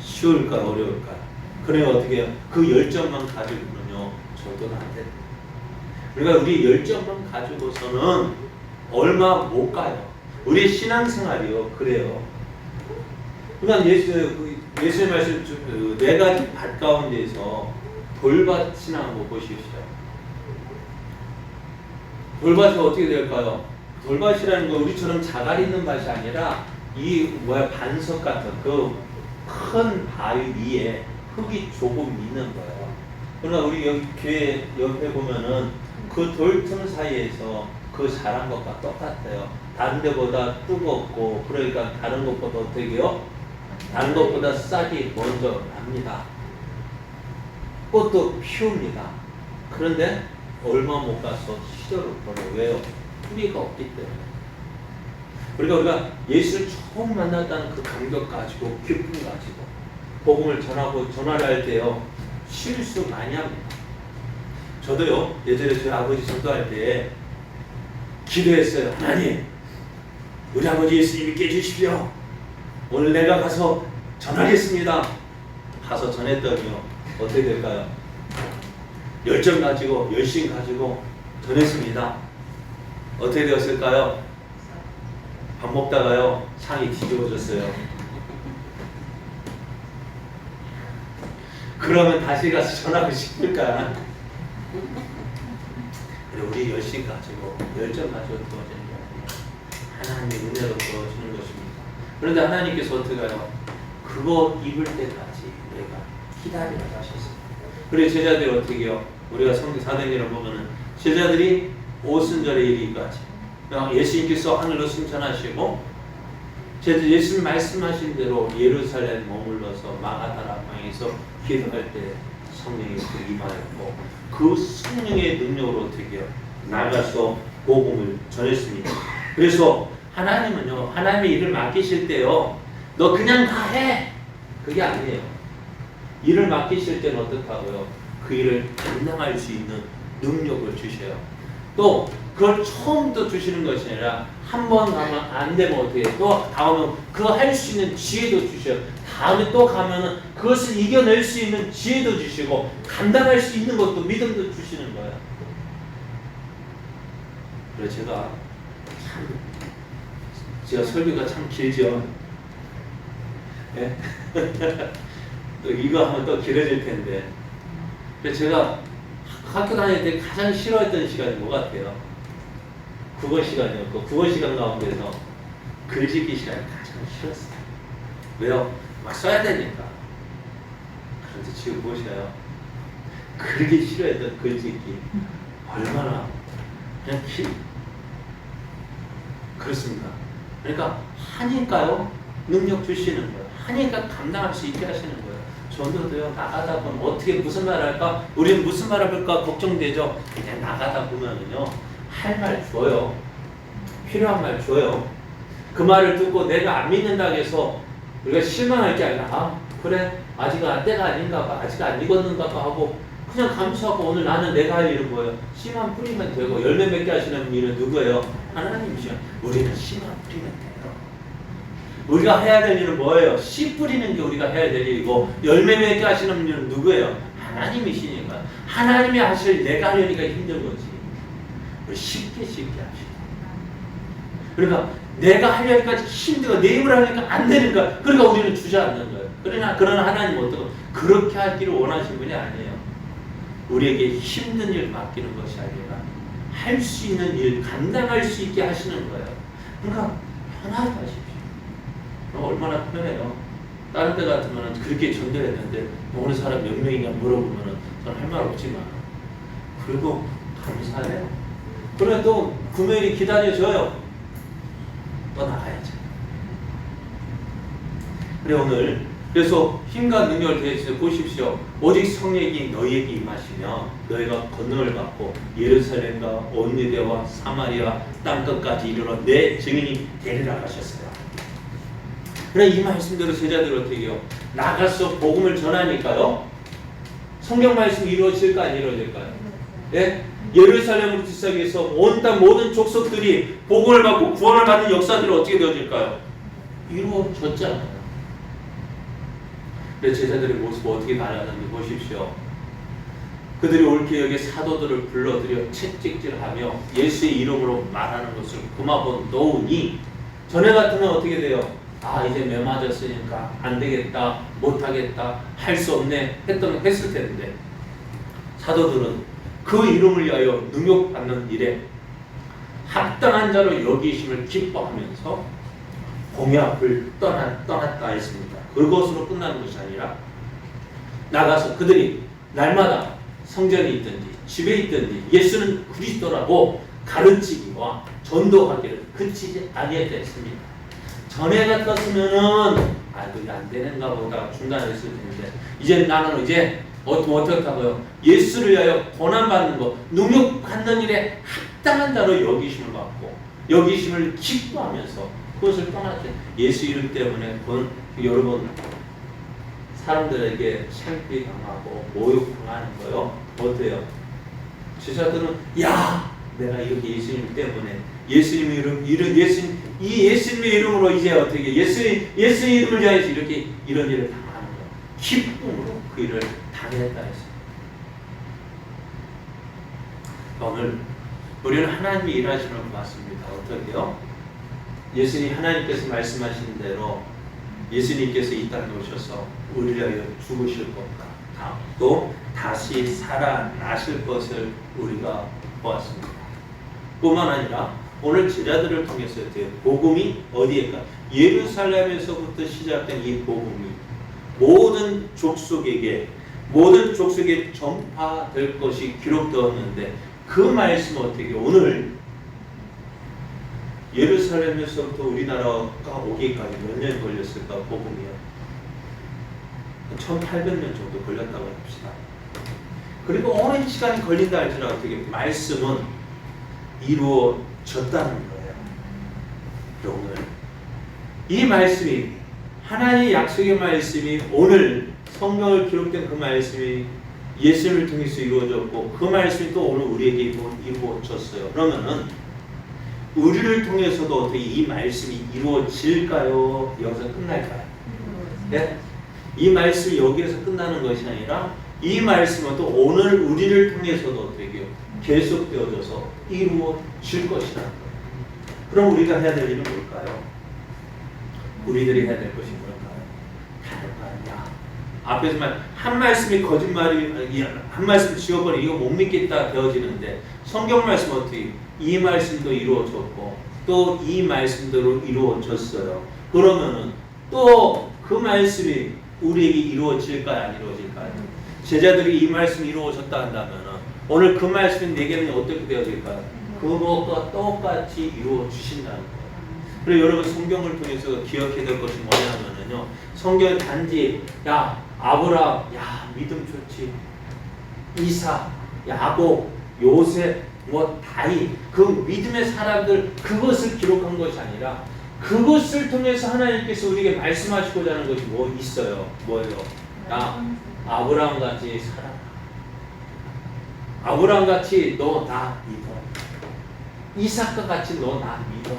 S1: 쉬울까 어려울까요? 그래 어떻게 해요? 그 열정만 가지고는요 전도는 안 됩니다. 그러니까 우리 열정만 가지고서는 얼마 못 가요. 우리 신앙생활이요 그래요. 그러니까 예수의 말씀 네 가지 밭 가운데서 돌밭이나 한번 보십시오. 돌밭이 어떻게 될까요? 돌밭이라는 건 우리처럼 자갈 있는 밭이 아니라 반석 같은 그 큰 바위 위에 흙이 조금 있는 거예요. 그러나 우리 여기 교회 옆에 보면은 그 돌틈 사이에서 그 자란 것과 똑같아요. 다른 데보다 뜨겁고 그러니까 다른 것보다 어떻게 해요? 다른 것보다 싹이 먼저 납니다. 꽃도 피웁니다. 그런데 얼마 못 가서 시절을 벌어요. 왜요? 뿌리가 없기 때문에. 그러니까 우리가 예수를 처음 만났다는 그 감격 가지고 기쁨 가지고 복음을 전화를 할 때요 실수 많이 합니다. 저도요 예전에 저희 아버지 전도할 때 기도했어요. 하나님, 우리 아버지 예수님 믿게 해주십시오. 오늘 내가 가서 전하겠습니다. 가서 전했더니요, 어떻게 될까요? 열정 가지고 열심 가지고 전했습니다. 어떻게 되었을까요? 밥 먹다가요, 상이 뒤집어졌어요. 그러면 다시 가서 전하고 싶을까? 그래, 우리 열심 가지고 열정 가지고 도와주는 게 아니에요. 하나님의 은혜로 도와주는 것입니다. 그런데 하나님께서 어떻게 해요? 그거 입을 때까지 내가 기다리라 하셨어요. 그리고 제자들이 어떻게 해요? 우리가 성경 사도행전을 보면은 제자들이 오순절에 이르기까지 예수님께서 하늘로 승천하시고 예수님 말씀하신 대로 예루살렘 머물러서 마가다라 방에서 기도할 때 성령이 임하였고 그 성령의 능력으로 어떻게 해요? 나가서 복음을 전했습니다. 그래서 하나님은요, 하나님의 일을 맡기실 때요, 너 그냥 다 해! 그게 아니에요. 일을 맡기실 때는 어떡하고요? 그 일을 감당할 수 있는 능력을 주셔요. 또 그걸 처음부터 주시는 것이 아니라 한 번 가면 안 되면 어떻게 해요? 또 다음은 그거 할 수 있는 지혜도 주셔요. 다음에 또 가면은 그것을 이겨낼 수 있는 지혜도 주시고 감당할 수 있는 것도 믿음도 주시는 거예요. 그래서 제가 설교가 참 길죠. 네? 또 이거 하면 또 길어질 텐데. 그래서 제가 학교 다닐 때 가장 싫어했던 시간이 뭐 같아요? 국어 시간이었고, 국어 시간 가운데서 글짓기 시간이 가장 싫었어요. 왜요? 막 써야 되니까. 그런데 지금 보셔요. 그렇게 싫어했던 글짓기 얼마나 그냥 그렇습니다. 그러니까 하니까요, 능력 주시는 거예요. 하니까 감당할 수 있게 하시는 거예요. 전도도요, 나가다 보면 어떻게 무슨 말 할까? 우리는 무슨 말 할까 걱정되죠. 그냥 나가다 보면은요, 할 말 줘요. 필요한 말 줘요. 그 말을 듣고 내가 안 믿는다고 해서 우리가 실망할 게 아니라, 아, 그래, 아직 때가 아닌가 봐, 아직 안 익었는가 봐 하고 그냥 감수하고 오늘 나는 내가 할 일은 뭐예요? 씨만 뿌리면 되고 열매 맺게 하시는 일은 누구예요? 하나님이시요. 우리는 씨만 뿌리면 돼요. 우리가 해야 될 일은 뭐예요? 씨 뿌리는 게 우리가 해야 될 일이고 열매 맺게 하시는 일은 누구예요? 하나님이시니까. 하나님이 하실 내가 하려니까 힘든 거지. 우리 쉽게 하시죠. 그러니까 내가 하려니까 힘들어, 내 힘을 하려니까 안 되니까 그러니까 우리는 주저앉는 거예요. 그러나 하나님은 어떻게 그렇게 하기를 원하시는 분이 아니에요. 우리에게 힘든 일 맡기는 것이 아니라 할 수 있는 일, 감당할 수 있게 하시는 거예요. 그러니까 편하게 하십시오. 얼마나 편해요. 다른 데 같으면 그렇게 전도했는데 어느 사람 몇 명이냐 물어보면 저는 할 말 없지만 그래도 감사해요. 그러면 또 금요일이 기다려져요. 또 나가야죠. 그래 오늘 그래서 힘과 능력을 대해서 보십시오. 오직 성령이 너희에게 임하시며 너희가 권능을 받고 예루살렘과 온 유대와 사마리아 땅끝까지 이르러 내 증인이 되리라 하셨어요. 그래 이 말씀대로 제자들 어떻게 해요? 나가서 복음을 전하니까요. 성경 말씀 이루어질까 안 이루어질까요? 예? 예루살렘으로 시작해서 온 땅 모든 족속들이 복음을 받고 구원을 받는 역사들이 어떻게 되어질까요? 이루어졌잖아요. 그래서 제자들의 모습을 어떻게 나타났는지 보십시오. 그들이 올케역에 사도들을 불러들여 채찍질하며 예수의 이름으로 말하는 것을 금화본 놓으니 전에 같으면 어떻게 돼요? 아 이제 매 맞았으니까 안 되겠다, 못하겠다, 할 수 없네 했을 텐데 사도들은 그 이름을 위하여 능욕받는 일에 합당한 자로 여기심을 기뻐하면서 공의 앞을 떠났다 했습니다. 그것으로 끝나는 것이 아니라 나가서 그들이 날마다 성전에 있든지 집에 있든지 예수는 그리스도라고 가르치기와 전도하기를 그치지 아니했다 했습니다. 전에 같았으면은 그게 안 되는가 보다 중단했을 텐데 이제 나는 어떻게 하고요? 예수를 위하여 고난받는 것, 능욕받는 일에 합당한 자로 여기심을 받고 여기심을 기뻐하면서 그것을 떠났죠. 예수 이름 때문에 여러분 사람들에게 창피당하고 모욕당하는 거요. 어때요? 제자들은 야 내가 이렇게 예수님 때문에 예수님 이름 이 예수님의 이름으로 이제 어떻게 예수님 이름을 위하여서 이렇게 이런 일을 당하는 거 기쁨으로 그 일을 당했다 했어요. 오늘 우리는 하나님이 일하시는 걸 봤습니다. 어떻게요? 예수님 하나님께서 말씀하신 대로 예수님께서 이 땅에 오셔서 우리를 위하여 죽으실 것과 또 다시 살아나실 것을 우리가 보았습니다. 뿐만 아니라 오늘 제자들을 통해서 복음이 어디에까 예루살렘에서부터 시작된 이 복음이 모든 족속에게 전파될 것이 기록되었는데 그 말씀 어떻게 오늘 예루살렘에서부터 우리나라가 오기까지 몇 년 걸렸을까? 복음이요. 1800년 정도 걸렸다고 합시다. 그리고 오랜 시간이 걸린다 할지라도 어떻게 말씀은 이루어졌다는 거예요. 오늘 이 말씀이 하나님의 약속의 말씀이 오늘 성경을 기록된 그 말씀이 예수님을 통해서 이루어졌고 그 말씀이 또 오늘 우리에게 이루어졌어요. 그러면은 우리를 통해서도 어떻게 이 말씀이 이루어질까요? 여기서 끝날까요? 네? 이 말씀이 여기에서 끝나는 것이 아니라 이 말씀은 또 오늘 우리를 통해서도 어떻게 계속되어져서 이루어질 것이라는 거예요. 그럼 우리가 해야 될 일은 뭘까요? 우리들이 해야 될 것이 뭘까요? 다른 거 아니야. 앞에서 한 말씀이 거짓말이 한 말씀 지워버리면 이거 못 믿겠다 되어지는데 성경 말씀 어떻게 이 말씀도 이루어졌고 또 이 말씀대로 이루어졌어요. 그러면은 또 그 말씀이 우리에게 이루어질까요? 안 이루어질까요? 제자들이 이 말씀이 이루어졌다 한다면은 오늘 그 말씀이 내게는 어떻게 되어질까요? 그것과 똑같이 이루어 주신다는 거예요. 그리고 여러분 성경을 통해서 기억해야 될 것이 뭐냐면은요. 성경 단지 아브라함 믿음 좋지. 이삭, 야곱, 요셉, 다윗 그 믿음의 사람들 그것을 기록한 것이 아니라 그것을 통해서 하나님께서 우리에게 말씀하시고자 하는 것이 뭐 있어요? 뭐예요? 아브라함 같이 살아라. 아브라함 같이 너 나 믿어. 이삭과 같이 너 나 믿어.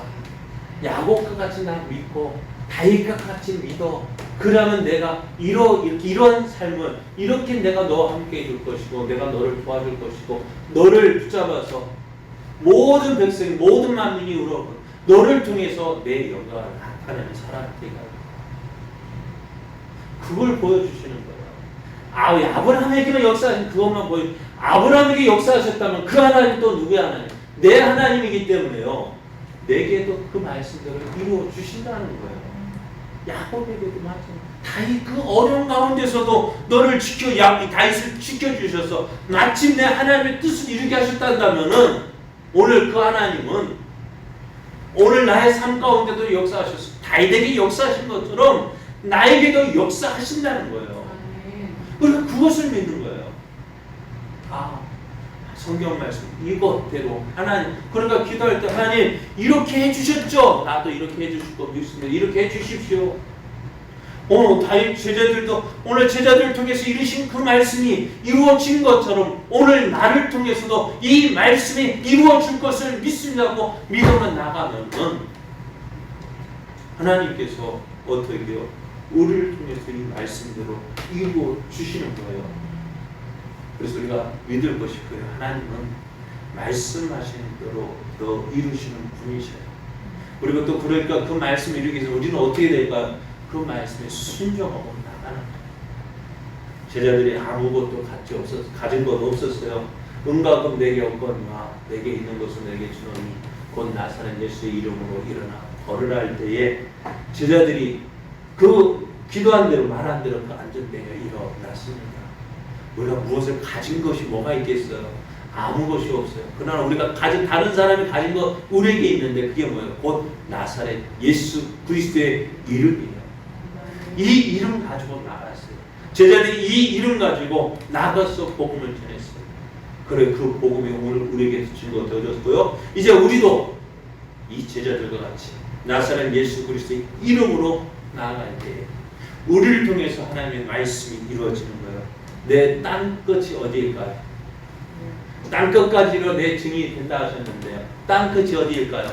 S1: 야곱과 같이 나 믿고 다윗과 같이 믿어. 그러면 내가 이런 삶을 이렇게 내가 너와 함께 해줄 것이고 내가 너를 도와줄 것이고 너를 붙잡아서 모든 백성이 모든 만민이 울어 너를 통해서 내 영광을 나타내는 사람이 되게 그걸 보여주시는 거예요. 아브라함에게만 역사하신 그것만 아브라함에게 역사하셨다면 그 하나님 또 누구의 하나님? 내 하나님이기 때문에요. 내게도 그 말씀대로 이루어 주신다는 거예요. 야곱에게도 마찬가지. 다윗 그 어려운 가운데서도 너를 다윗을 지켜주셔서 마침내 하나님의 뜻을 이루게 하셨다면은 오늘 그 하나님은 오늘 나의 삶 가운데도 역사하셨어. 다윗에게 역사하신 것처럼 나에게도 역사하신다는 거예요. 그러니까 그것을 믿는 거예요. 성경 말씀 이것대로 하나님 그러니까 기도할 때 하나님 이렇게 해주셨죠. 나도 이렇게 해주실 거 믿습니다. 이렇게 해주십시오. 다윗 제자들도 오늘 제자들을 통해서 이루신 그 말씀이 이루어진 것처럼 오늘 나를 통해서도 이 말씀이 이루어질 것을 믿습니다고 믿음을 나가면은 하나님께서 어떻게 해요? 우리를 통해서 이 말씀대로 이루어 주시는 거예요. 그래서 우리가 믿을 것이 그래요. 하나님은 말씀하시는 대로 더 이루시는 분이셔요. 그리고 또 그러니까 그 말씀을 이루기 위해서 우리는 어떻게 될까요? 그 말씀에 순종하고 나가는 거예요. 제자들이 아무것도 가진 것 없었어요. 은과 금 내게 없거니와 내게 있는 것을 내게 주노니 곧 나사렛 예수의 이름으로 일어나 걸으라 할 때에 제자들이 그 기도한 대로 말한 대로 그 안전대에 일어났습니다. 우리가 무엇을 가진 것이 뭐가 있겠어요? 아무 것이 없어요. 그러나 우리가 다른 사람이 가진 것 우리에게 있는데 그게 뭐예요? 곧 나사렛 예수 그리스도의 이름이에요. 이 이름 가지고 나갔어요. 제자들이 이 이름 가지고 나가서 복음을 전했어요. 그래 그 복음이 오늘 우리에게 증거되어졌고요. 이제 우리도 이 제자들과 같이 나사렛 예수 그리스도의 이름으로 나아갈 때 우리를 통해서 하나님의 말씀이 이루어지는 거예요. 내 땅끝이 어디일까요? 땅끝까지로 내 증인이 된다 하셨는데요. 땅끝이 어디일까요?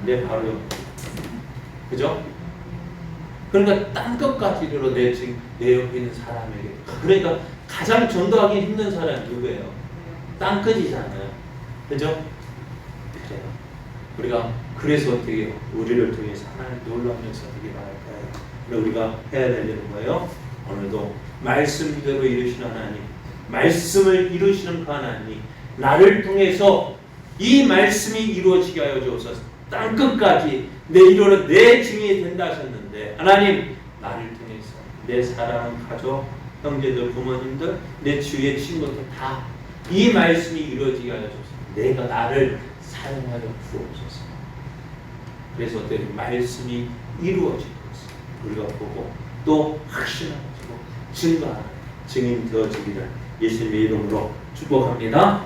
S1: 내 바로 옆. 그죠? 그러니까 땅끝까지로 내 옆에 있는 사람에게. 그러니까 가장 전도하기 힘든 사람이 누구예요? 땅끝이잖아요. 그죠? 그래요. 우리가 그래서 어떻게 해요? 우리를 통해서 하나님 놀라운 역사 되게 바랄까요? 우리가 해야 될 일은 뭐예요? 오늘도 말씀대로 이루시는 하나님, 말씀을 이루시는 그 하나님, 나를 통해서 이 말씀이 이루어지게 하여 주옵소서. 땅끝까지 내 이루는 내 증인이 된다 하셨는데, 하나님 나를 통해서 내 사랑하는 가족, 형제들, 부모님들, 내 주위의 친구들 다 이 말씀이 이루어지게 하여 주옵소서. 내가 나를 사용하여 주옵소서. 그래서 어떻게 말씀이 이루어질 것을 우리가 보고 또 확신하고 증거하는 증인 되어지기를 예수님의 이름으로 축복합니다.